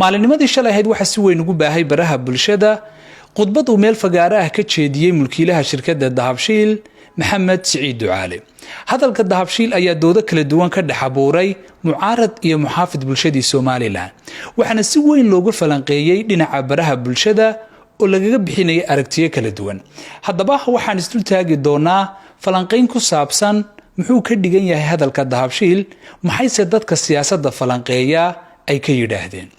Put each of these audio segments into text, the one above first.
maalinnimadii shalay ahayd waxa si weyn ugu baahay baraha bulshada khudbad uu meel fagaare ah ka jeediyey mulkiilaha shirkadda dahabshiil maxamed siciid ducaale hadalka dahabshiil ayaa doodo kala duwan ka dhex abuuray mucaarad iyo muxaafid bulshadii Soomaaliland waxaana si weyn loogu falanqeeyay dhinaca baraha bulshada oo lagaga bixinayay aragtiyo kala duwan haddaba waxaan isdul taagi doonaa falanqeyn ku saabsan muxuu ka dhigan yahay hadalka dahabshiil maxayse dadka siyaasadda falanqeeya ay ka yiraahdeen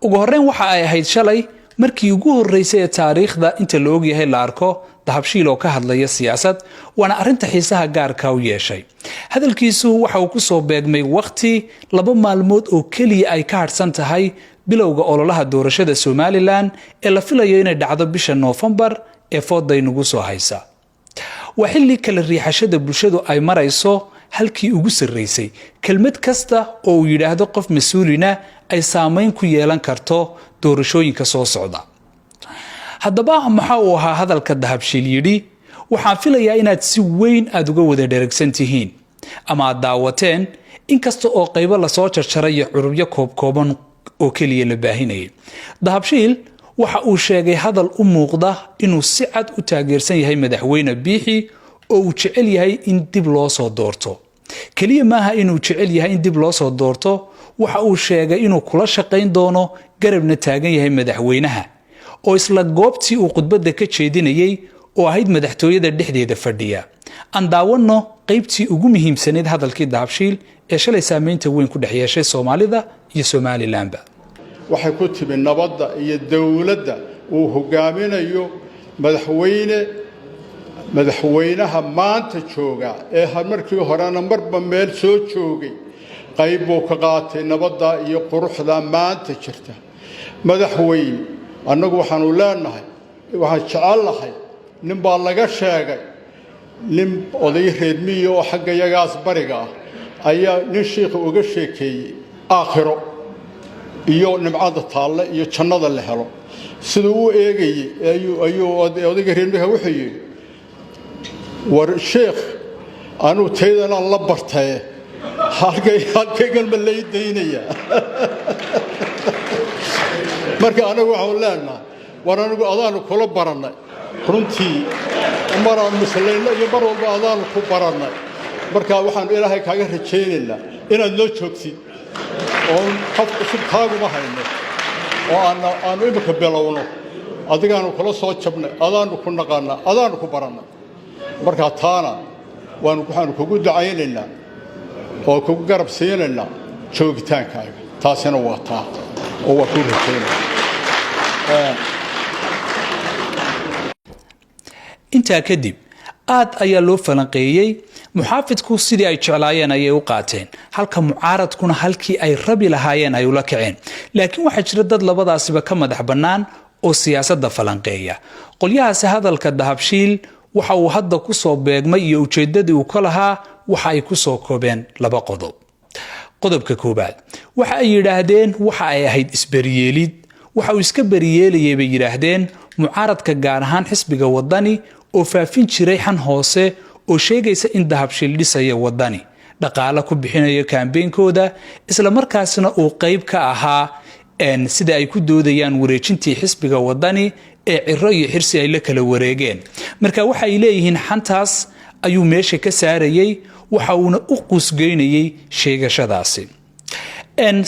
ugu horreyn waxa ay ahayd shalay markii ugu horeysay ee taariikhda inta la og yahay la arko dahabshiil oo ka hadlaya siyaasad waana arinta xiisaha gaarka u yeeshay hadalkiisu waxa uu ku soo beegmay waqti 2 maalmood oo kaliya ay ka harsan tahay bilowga ololaha doorashada Soomaaliland ee la filayo inay dhacdo bisha November ee fooday nagu soo haysa waa xilli kala riixashada bulshadu ay marayso halkii ugu sareysay kelmad kasta oo uu yiraahdo qof mas'uulina ay saameyn ku yeelan karto doorashooyinka soo socda haddaba maxaa uu ahaa hadalka dahabshiil yidhi waxaan filayaa inaad si weyn aad uga wada dheregsan tihiin ama aad daawateen inkasta oo qaybo la soo jarjaray curubyo koobkooban oo kaliya la baahinayay dahabshiil waxa uu sheegay hadal u muuqda inuu si cad u taageersan yahay madaxweyne biixi oo uu jecel yahay in dib loo soo doorto kaliya maaha inuu jecel yahay in dib loo soo doorto waxa uu sheegay inuu kula shaqayn doono garabna taagan yahay madaxweynaha oo isla goobtii uu khudbadda ka jeedinayay oo ahayd madaxtooyada dhexdeeda fadhiya aan daawano qaybtii ugu muhiimsaneyd hadalkii dahabshiil ee shalay saameynta weyn ku dhex yeeshay Soomaalida iyo Somalilandba waxay ku timi nabadda iyo dawladda uu hogaaminayo madaxweynaha maanta jooga ee markii horena marba meel soo joogay qayb buu ka qaatay nabadda iyo quruxda maanta jirta madaxweyne annagu waxaanu leenahay waxaan jecelahay nin baa laga sheegay nin oday reer miyi oo xagga yagaas bariga ah ayaa nin sheekh uga sheekeeyay aakhiro iyo nimcada taalle iyo jannada la helo sidoo uu eegayay ayuu odayga reer miyi wuxuu yiri war sheekh anu teedana la bartay halkaygan ma leedaynaya marka anagu waxaan leenahay war anagu adaanu kula baranay runtii maraan muslayna iyo mar walba adaanu ku baranay marka waxaan ilaahay kaaga rajaynaynaa inaad noo joogtid oo qof cusub taaguma hayno oo aanu imika bilowno adigaanu kula soo jabnay adaanu ku naqaanaa adaanu ku baranay marka taana waxaanu kugu ducaynaynaa oo kugu garab siinaynaa joogitaankaaga taasina waa taa oo waa ku rajaynaa intaa kadib aad ayaa loo falanqeeyay muxaafidku sidii ay jeclaayeen ayay u qaateen halka mucaaradkuna halkii ay rabi lahaayeen ay ula kaceen laakiin waxa jira dad labadaasiba ka madax bannaan oo siyaasadda falanqeeya qolyahaasi hadalka dahabshiil waxa uu hadda ku soo beegmay iyo ujeedadii uu ka lahaa waxa ay ku soo koobeen 2 qodob qodobka koobaad waxa ay yiraahdeen waxa ay ahayd isbariyeelid waxa uu iska bariyeelayay bay yiraahdeen mucaaradka gaar ahaan xisbiga wadani oo faafin jiray xan hoose oo sheegaysa in dahabshiil dhisaya wadani dhaqaale ku bixinayo kaambeenkooda isla markaasna uu qayb ka ahaa sida ay ku doodayaan wareejintii xisbiga wadani ee Ciro iyo Xirsi ay la kala wareegeen marka waxa ay leeyihiin xantaas ayuu meesha ka saarayay waxa uuna u qusgeynayay sheegashadaasi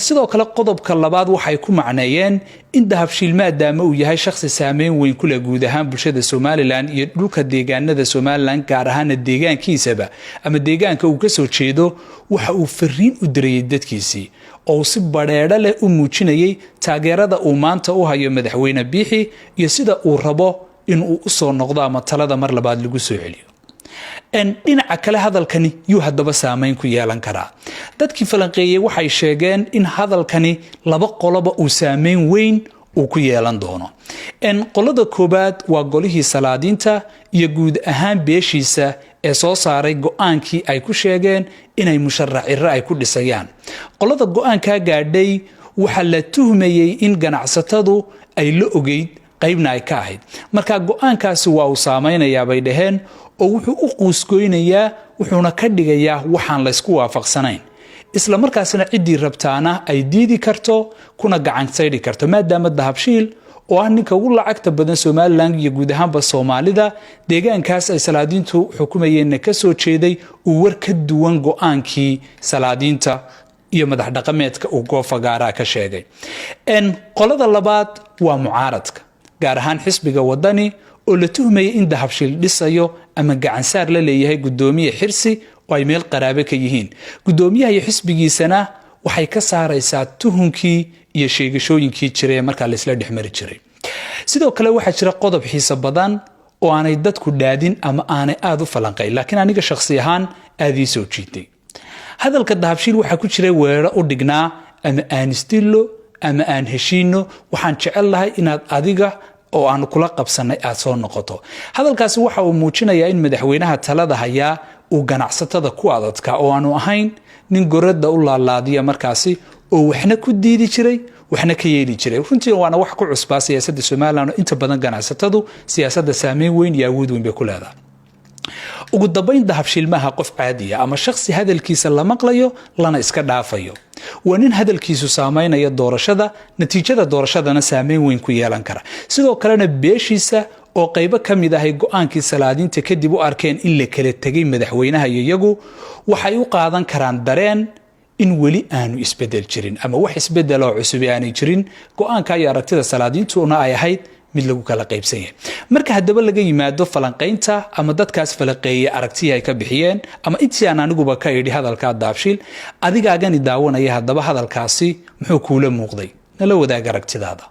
sidoo kale qodobka labaad waxay ku macneeyeen in dahabshiil maadaama uu yahay shakhsi saameyn weyn ku leh guud ahaan bulshada Somaliland iyo dhulka deegaanada Somaliland gaar ahaan deegaankiisaba ama deegaanka uu ka soo jeedo waxa uu fariin u dirayay dadkiisii oo si bareedho leh u muujinayay taageerada uu maanta u hayo madaxweyne biixi iyo sida uu rabo in uu u soo noqdo ama talada mar labaad lagu soo celiyo dhinaca kale hadalkani yuu haddaba saameyn ku yeelan karaa dadkii falanqeeyay waxay sheegeen in hadalkani 2 qoloba uu saameyn weyn uu ku yeelan doono qolada koobaad waa golihii salaadiinta iyo guud ahaan beeshiisa ee soo saaray go'aankii ay ku sheegeen inay musharax Ciro ay ku dhisayaan qolada go'aanka gaadhay waxa la tuhmayay in ganacsatadu ay la ogeyd qaybna ay ka ahayd marka go'aankaasi waa uu saameynayaa bay dhaheen oo wuxuu u quusgoynayaa wuxuuna ka dhigayaa waxaan la isku waafaqsanayn isla markaasna ciddii rabtaana ay diidi karto kuna gacan sayri karto maadaama dahabshiil oo ah ninka ugu lacagta badan Somaliland iyo guud ahaanba Soomaalida deegaankaas ay salaadiintu xukumayeen ka soo jeeday uu war ka duwan go'aankii salaadiinta iyo madax dhaqameedka uu goofa gaara ka sheegay qolada labaad waa mucaaradka gaar ahaan xisbiga wadani oo la tuhmayay in dahabshiil dhisayo ama gacan saar la leeyahay gudoomiye xirsi oo ay meel qaraabe ka yihiin gudoomiyaha iyo xisbigiisana waxay ka saaraysaa tuhunkii iyo sheegashooyinkii jiray marka la isla dhexmari jiray sidoo kale waxa jira qodob xiiso badan oo aanay dadku dhaadin ama aanay aad u falanqay laakiin aniga shakhsi ahaan aad ii soo jiitay hadalka dahabshiil waxa ku jiray weeraro u dhignaa ama aan istillo ama aan heshiino waxaan jecel lahay inaad adiga oo aan kula qabsanay aad soo noqoto hadalkaasi waxa uu muujinayaa in madaxweynaha talada hayaa uu ganacsatada ku adadka oo aanu ahayn nin gorada u laalaadiya markaasi oo waxna ku diidi jiray waxna ka yeeli jiray runtii waana wax ku cusbaa siyaasadda Soomaaliland inta badan ganacsatadu siyaasadda saameyn weyn iyo awood weyn bay ku leedahay ugu dambeyn dahabshiil maaha qof caadi ah ama shakhsi hadalkiisa la maqlayo lana iska dhaafayo waa nin hadalkiisu saameynaya doorashada natiijada doorashadana saameyn weyn ku yeelan kara sidoo kalena beeshiisa oo qaybo kamid ah go'aankii salaadiinta kadib u arkeen in la kala tagay madaxweynaha iyagu waxay u qaadan karaan dareen in weli aanu isbedel jirin ama wax isbedel oo cusub aanay jirin go'aanka iyo aragtida salaadiintuna ay ahayd mid lagu kala qaybsan yahay marka hadaba laga yimaado falanqaynta ama dadkaas falaqeeyay aragtiya ay ka bixiyeen ama intii aan aniguba ka yiri hadalka dahabshiil adigaagani daawanaya hadaba hadalkaasi muxuu kuula muuqday nala wadaag aragtidaada